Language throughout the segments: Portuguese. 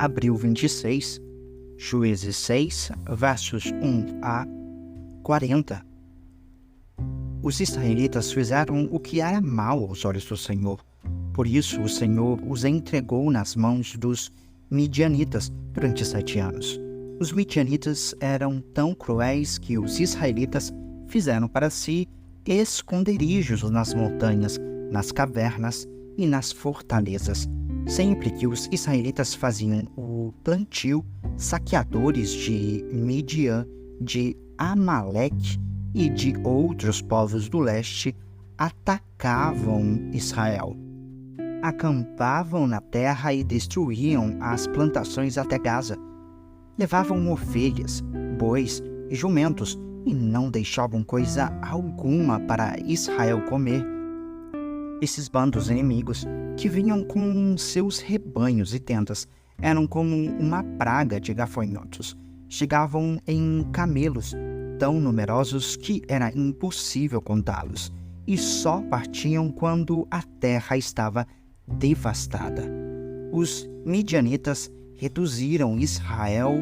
Abril 26, Juízes 6, versos 1 a 40. Os israelitas fizeram o que era mal aos olhos do Senhor. Por isso o Senhor os entregou nas mãos dos midianitas durante 7 anos. Os midianitas eram tão cruéis que os israelitas fizeram para si esconderijos nas montanhas, nas cavernas e nas fortalezas. Sempre que os israelitas faziam o plantio, saqueadores de Midian, de Amaleque e de outros povos do leste atacavam Israel. Acampavam na terra e destruíam as plantações até Gaza. Levavam ovelhas, bois e jumentos e não deixavam coisa alguma para Israel comer. Esses bandos inimigos, que vinham com seus rebanhos e tendas, eram como uma praga de gafanhotos. Chegavam em camelos, tão numerosos que era impossível contá-los, e só partiam quando a terra estava devastada. Os midianitas reduziram Israel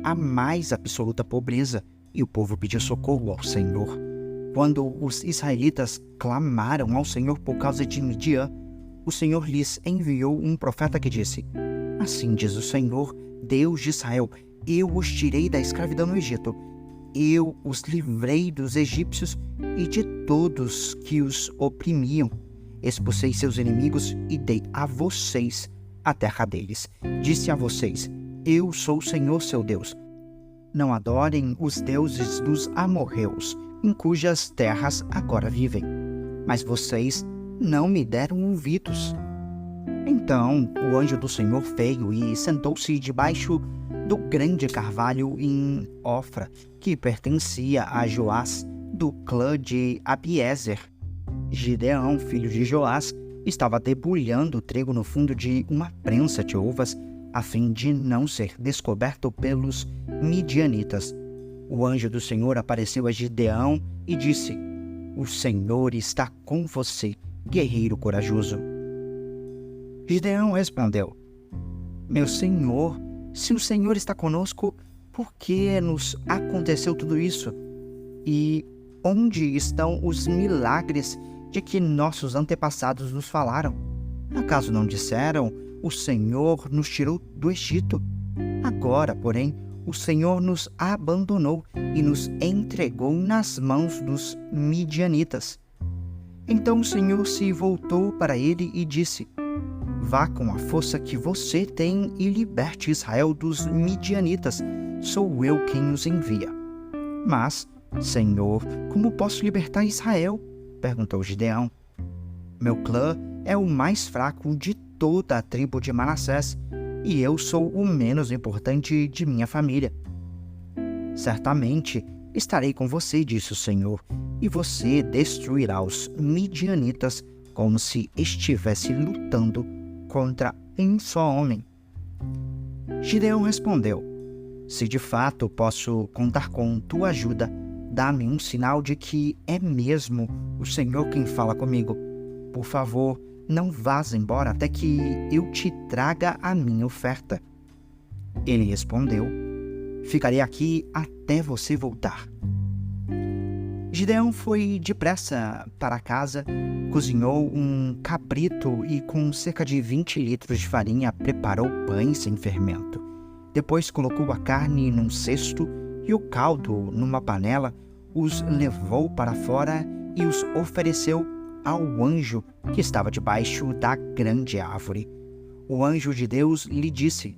à mais absoluta pobreza, e o povo pediu socorro ao Senhor. Quando os israelitas clamaram ao Senhor por causa de Midian, o Senhor lhes enviou um profeta que disse: Assim diz o Senhor, Deus de Israel, eu os tirei da escravidão no Egito. Eu os livrei dos egípcios e de todos que os oprimiam. Expulsei seus inimigos e dei a vocês a terra deles. Disse a vocês: Eu sou o Senhor seu Deus. Não adorem os deuses dos amorreus, em cujas terras agora vivem. Mas vocês não me deram ouvidos. Então o anjo do Senhor veio e sentou-se debaixo do grande carvalho em Ofra, que pertencia a Joás, do clã de Abiezer. Gideão, filho de Joás, estava debulhando o trigo no fundo de uma prensa de uvas, a fim de não ser descoberto pelos midianitas. O anjo do Senhor apareceu a Gideão e disse: O Senhor está com você, guerreiro corajoso. Gideão respondeu: Meu Senhor, se o Senhor está conosco, por que nos aconteceu tudo isso? E onde estão os milagres de que nossos antepassados nos falaram? Acaso não disseram: O Senhor nos tirou do Egito? Agora, porém, o Senhor nos abandonou e nos entregou nas mãos dos midianitas. Então o Senhor se voltou para ele e disse: Vá com a força que você tem e liberte Israel dos midianitas. Sou eu quem os envia. Mas, Senhor, como posso libertar Israel? Perguntou Gideão. Meu clã é o mais fraco de toda a tribo de Manassés, e eu sou o menos importante de minha família. Certamente estarei com você, disse o Senhor, e você destruirá os midianitas como se estivesse lutando contra um só homem. Gideão respondeu: Se de fato posso contar com tua ajuda, dá-me um sinal de que é mesmo o Senhor quem fala comigo. Por favor, não vás embora até que eu te traga a minha oferta. Ele respondeu: Ficarei aqui até você voltar. Gideão foi depressa para casa, cozinhou um cabrito e com cerca de 20 litros de farinha preparou pães sem fermento. Depois colocou a carne num cesto e o caldo numa panela, os levou para fora e os ofereceu ao anjo que estava debaixo da grande árvore. O anjo de Deus lhe disse: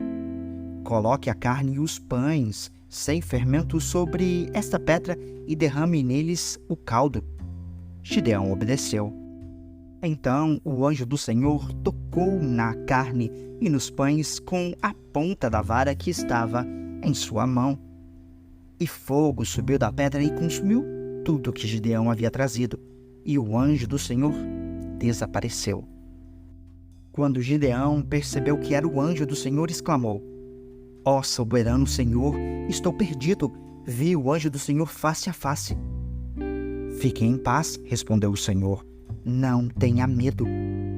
Coloque a carne e os pães sem fermento sobre esta pedra e derrame neles o caldo. Gideão obedeceu. Então o anjo do Senhor tocou na carne e nos pães com a ponta da vara que estava em sua mão. E fogo subiu da pedra e consumiu tudo que Gideão havia trazido, e o anjo do Senhor desapareceu. Quando Gideão percebeu que era o anjo do Senhor, exclamou: Ó soberano Senhor, estou perdido. Vi o anjo do Senhor face a face. Fique em paz, respondeu o Senhor. Não tenha medo,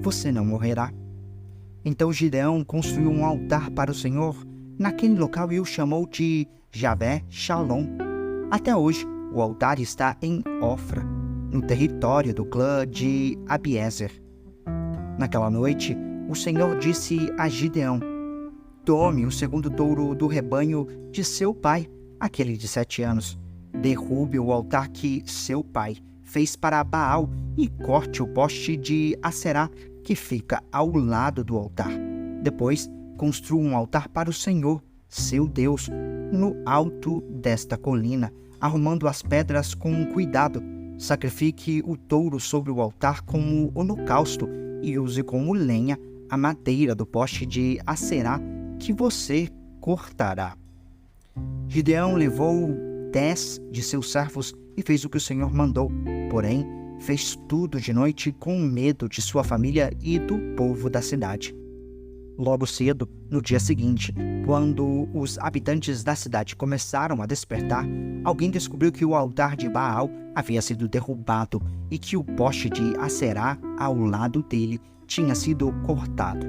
você não morrerá. Então Gideão construiu um altar para o Senhor, Naquele local ele o chamou de Javé Shalom. Até hoje, o altar está em Ofra, no território do clã de Abiezer. Naquela noite, o Senhor disse a Gideão: tome o segundo touro do rebanho de seu pai, aquele de 7 anos. Derrube o altar que seu pai fez para Baal e corte o poste de Aserá que fica ao lado do altar. Depois, construa um altar para o Senhor, seu Deus, no alto desta colina, arrumando as pedras com cuidado. Sacrifique o touro sobre o altar como holocausto e use como lenha a madeira do poste de Aserá que você cortará. Gideão levou 10 de seus servos e fez o que o Senhor mandou, porém fez tudo de noite com medo de sua família e do povo da cidade. Logo cedo, no dia seguinte, quando os habitantes da cidade começaram a despertar, alguém descobriu que o altar de Baal havia sido derrubado e que o poste de Aserá ao lado dele tinha sido cortado.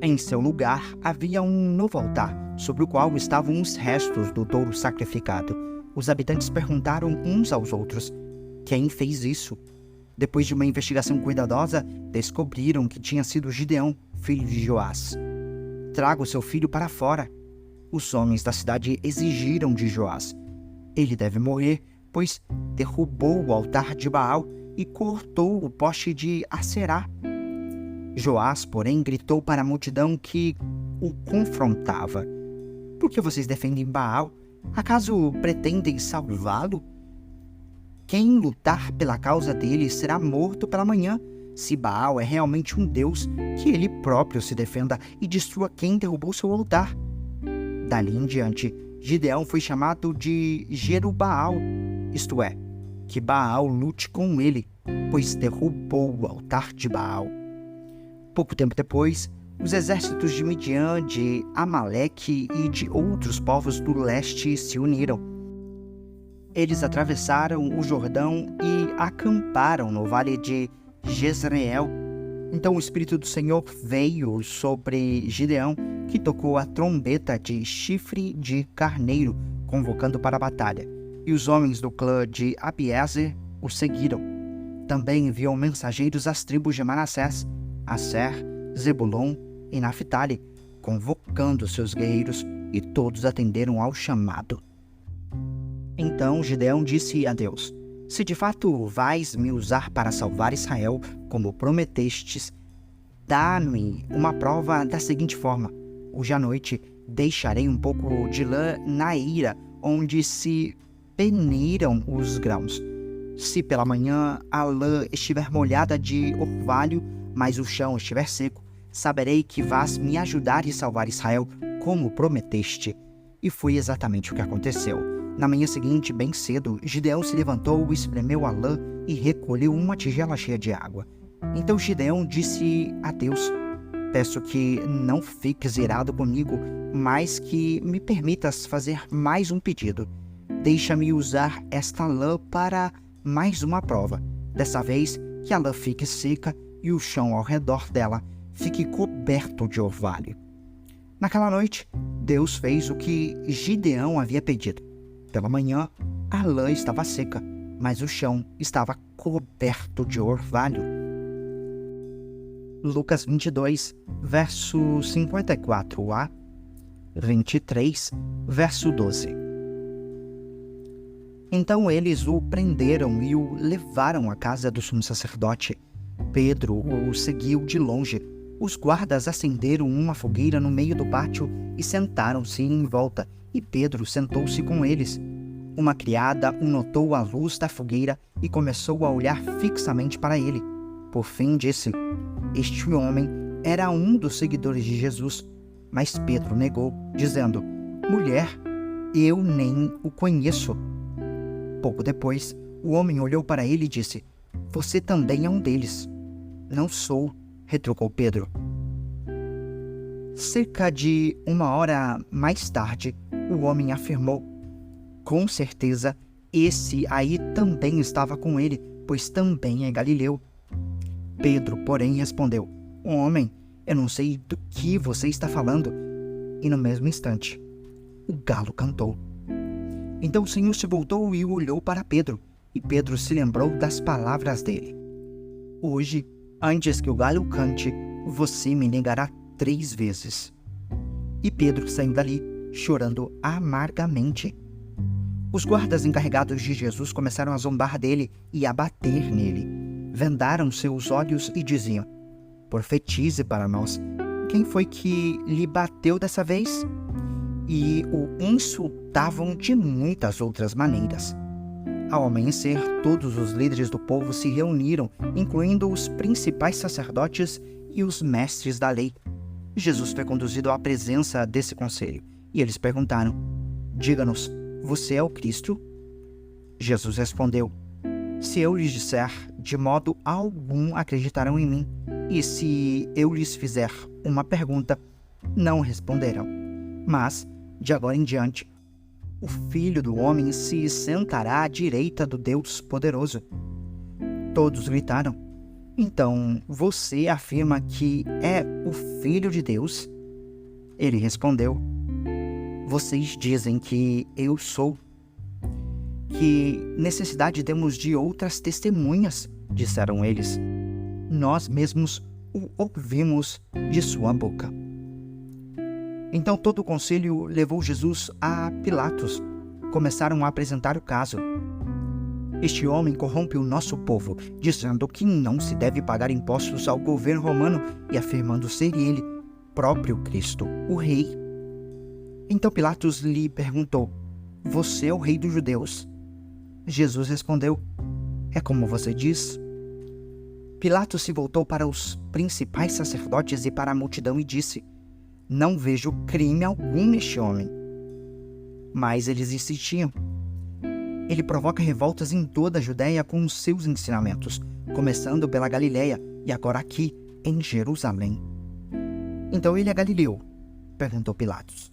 Em seu lugar havia um novo altar, sobre o qual estavam os restos do touro sacrificado. Os habitantes perguntaram uns aos outros: quem fez isso? Depois de uma investigação cuidadosa, descobriram que tinha sido Gideão, filho de Joás. Traga o seu filho para fora. Os homens da cidade exigiram de Joás: ele deve morrer, pois derrubou o altar de Baal e cortou o poste de Aserá. Joás, porém, gritou para a multidão que o confrontava: por que vocês defendem Baal? Acaso pretendem salvá-lo? Quem lutar pela causa dele será morto pela manhã. Se Baal é realmente um deus, que ele próprio se defenda e destrua quem derrubou seu altar. Dali em diante, Gideão foi chamado de Jerubaal, isto é, que Baal lute com ele, pois derrubou o altar de Baal. Pouco tempo depois, os exércitos de Midian, de Amaleque e de outros povos do leste se uniram. Eles atravessaram o Jordão e acamparam no vale de Jezreel. Então o Espírito do Senhor veio sobre Gideão, que tocou a trombeta de chifre de carneiro, convocando para a batalha. E os homens do clã de Abiezer o seguiram. Também enviou mensageiros às tribos de Manassés, Asser, Zebulon e Naphtali, convocando seus guerreiros, e todos atenderam ao chamado. Então Gideão disse a Deus: se de fato vais me usar para salvar Israel, como prometestes, dá-me uma prova da seguinte forma: hoje à noite deixarei um pouco de lã na eira, onde se peneiram os grãos. Se pela manhã a lã estiver molhada de orvalho, mas o chão estiver seco, saberei que vás me ajudar e salvar Israel, como prometeste. E foi exatamente o que aconteceu. Na manhã seguinte, bem cedo, Gideão se levantou, espremeu a lã e recolheu uma tigela cheia de água. Então Gideão disse a Deus: peço que não fiques irado comigo, mas que me permitas fazer mais um pedido. Deixa-me usar esta lã para mais uma prova. Dessa vez, que a lã fique seca e o chão ao redor dela fique coberto de orvalho. Naquela noite, Deus fez o que Gideão havia pedido. Pela manhã, a lã estava seca, mas o chão estava coberto de orvalho. Lucas 22, verso 54 a 23, verso 12. Então eles o prenderam e o levaram à casa do sumo sacerdote. Pedro o seguiu de longe. Os guardas acenderam uma fogueira no meio do pátio e sentaram-se em volta, e Pedro sentou-se com eles. Uma criada o notou à luz da fogueira e começou a olhar fixamente para ele. Por fim disse: este homem era um dos seguidores de Jesus. Mas Pedro negou, dizendo: mulher, eu nem o conheço. Pouco depois, o homem olhou para ele e disse: você também é um deles. Não sou, retrucou Pedro. Cerca de 1 hora mais tarde, o homem afirmou: com certeza, esse aí também estava com ele, pois também é galileu. Pedro, porém, respondeu: homem, eu não sei do que você está falando. e no mesmo instante, o galo cantou. Então o Senhor se voltou e olhou para Pedro, e Pedro se lembrou das palavras dele. Hoje, antes que o galo cante, você me negará 3 vezes. E Pedro saiu dali, chorando amargamente. Os guardas encarregados de Jesus começaram a zombar dele e a bater nele. Vendaram seus olhos e diziam: profetize para nós, quem foi que lhe bateu dessa vez? E o insultavam de muitas outras maneiras. Ao amanhecer, todos os líderes do povo se reuniram, incluindo os principais sacerdotes e os mestres da lei. Jesus foi conduzido à presença desse conselho, e eles perguntaram: diga-nos, você é o Cristo? Jesus respondeu: se eu lhes disser, de modo algum acreditarão em mim, e se eu lhes fizer uma pergunta, não responderão. Mas, de agora em diante, o Filho do Homem se sentará à direita do Deus Poderoso. Todos gritaram: então você afirma que é o Filho de Deus? Ele respondeu: vocês dizem que eu sou. Que necessidade temos de outras testemunhas? Disseram eles. Nós mesmos o ouvimos de sua boca. Então todo o conselho levou Jesus a Pilatos. Começaram a apresentar o caso. Este homem corrompe o nosso povo, dizendo que não se deve pagar impostos ao governo romano e afirmando ser ele próprio Cristo, o rei. Então Pilatos lhe perguntou: você é o rei dos judeus? Jesus respondeu: é como você diz. Pilatos se voltou para os principais sacerdotes e para a multidão e disse: não vejo crime algum neste homem. Mas eles insistiam. Ele provoca revoltas em toda a Judéia com os seus ensinamentos, começando pela Galileia e agora aqui em Jerusalém. Então ele é galileu? Perguntou Pilatos.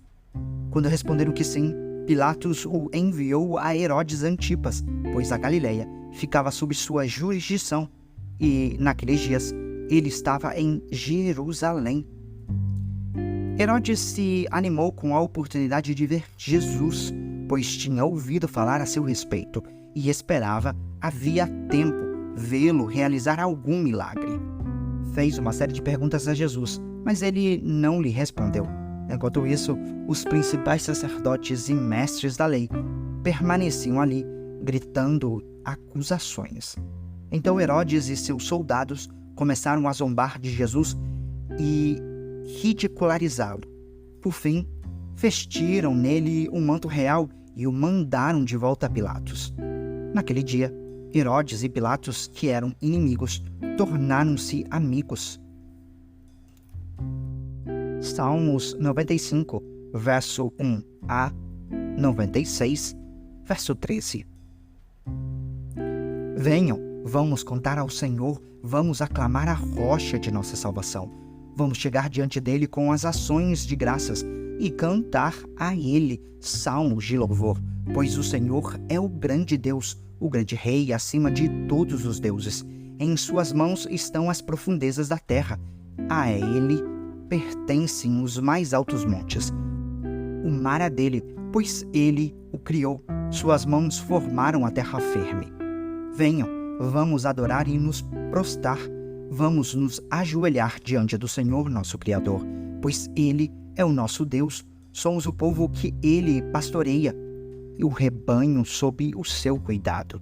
Quando responderam que sim, Pilatos o enviou a Herodes Antipas, pois a Galileia ficava sob sua jurisdição, e naqueles dias ele estava em Jerusalém. Herodes se animou com a oportunidade de ver Jesus, pois tinha ouvido falar a seu respeito e esperava, havia tempo, vê-lo realizar algum milagre. Fez uma série de perguntas a Jesus, mas ele não lhe respondeu. Enquanto isso, os principais sacerdotes e mestres da lei permaneciam ali, gritando acusações. Então Herodes e seus soldados começaram a zombar de Jesus e ridicularizá-lo. Por fim, vestiram nele um manto real e o mandaram de volta a Pilatos. Naquele dia, Herodes e Pilatos, que eram inimigos, tornaram-se amigos. Salmos 95, verso 1 a 96, verso 13. Venham, vamos contar ao Senhor, vamos aclamar a rocha de nossa salvação. Vamos chegar diante dele com as ações de graças e cantar a ele salmos de louvor, pois o Senhor é o grande Deus, o grande Rei acima de todos os deuses. Em suas mãos estão as profundezas da terra. A ele pertencem os mais altos montes. O mar é dele, pois ele o criou. Suas mãos formaram a terra firme. Venham, vamos adorar e nos prostrar. Vamos nos ajoelhar diante do Senhor nosso Criador, pois ele é o nosso Deus. Somos o povo que ele pastoreia e o rebanho sob o seu cuidado.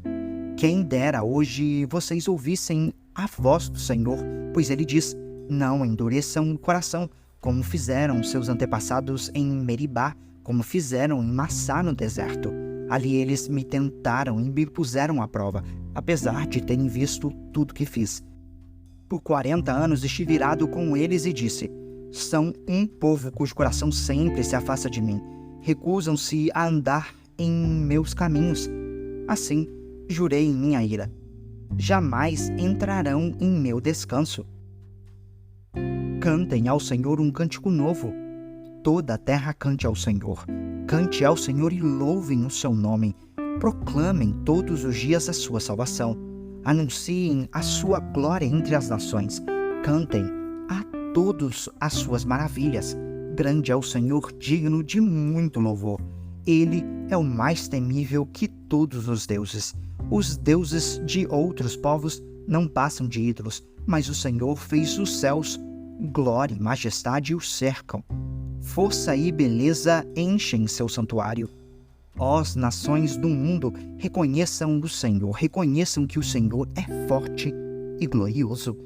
Quem dera hoje vocês ouvissem a voz do Senhor, pois ele diz: não endureçam o coração, como fizeram seus antepassados em Meribá, como fizeram em Massá no deserto. Ali eles me tentaram e me puseram à prova, apesar de terem visto tudo que fiz. Por 40 anos estive irado com eles e disse: são um povo cujo coração sempre se afasta de mim. Recusam-se a andar em meus caminhos. Assim, jurei em minha ira: jamais entrarão em meu descanso. Cantem ao Senhor um cântico novo. Toda a terra cante ao Senhor. Cante ao Senhor e louvem o seu nome. Proclamem todos os dias a sua salvação. Anunciem a sua glória entre as nações. Cantem a todos as suas maravilhas. grande é o Senhor, digno de muito louvor. Ele é o mais temível que todos os deuses. Os deuses de outros povos não passam de ídolos, mas o Senhor fez os céus. Glória e majestade o cercam. Força e beleza enchem seu santuário. Ó nações do mundo, reconheçam o Senhor, reconheçam que o Senhor é forte e glorioso.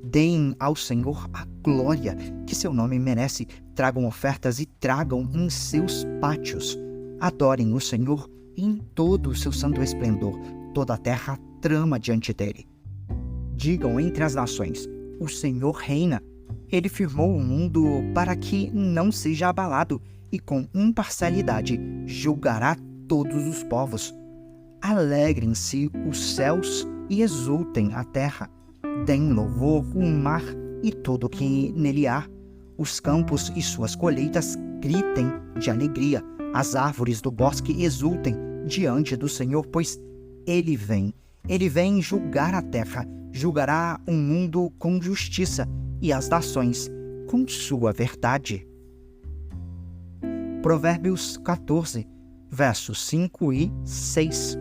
Deem ao Senhor a glória que seu nome merece. Tragam ofertas e tragam em seus pátios. Adorem o Senhor em todo o seu santo esplendor. Toda a terra trama diante dele. Digam entre as nações: o Senhor reina. Ele firmou o mundo para que não seja abalado, e com imparcialidade julgará todos os povos. Alegrem-se os céus e exultem a terra. Deem louvor o mar e tudo o que nele há. Os campos e suas colheitas gritem de alegria. As árvores do bosque exultem diante do Senhor, pois Ele vem julgar a terra, julgará o mundo com justiça e as nações com sua verdade. Provérbios 14, versos 5 e 6.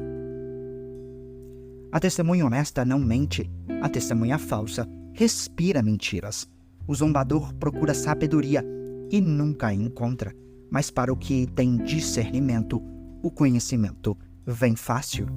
A testemunha honesta não mente, a testemunha falsa respira mentiras. O zombador procura sabedoria e nunca a encontra, mas para o que tem discernimento, o conhecimento vem fácil.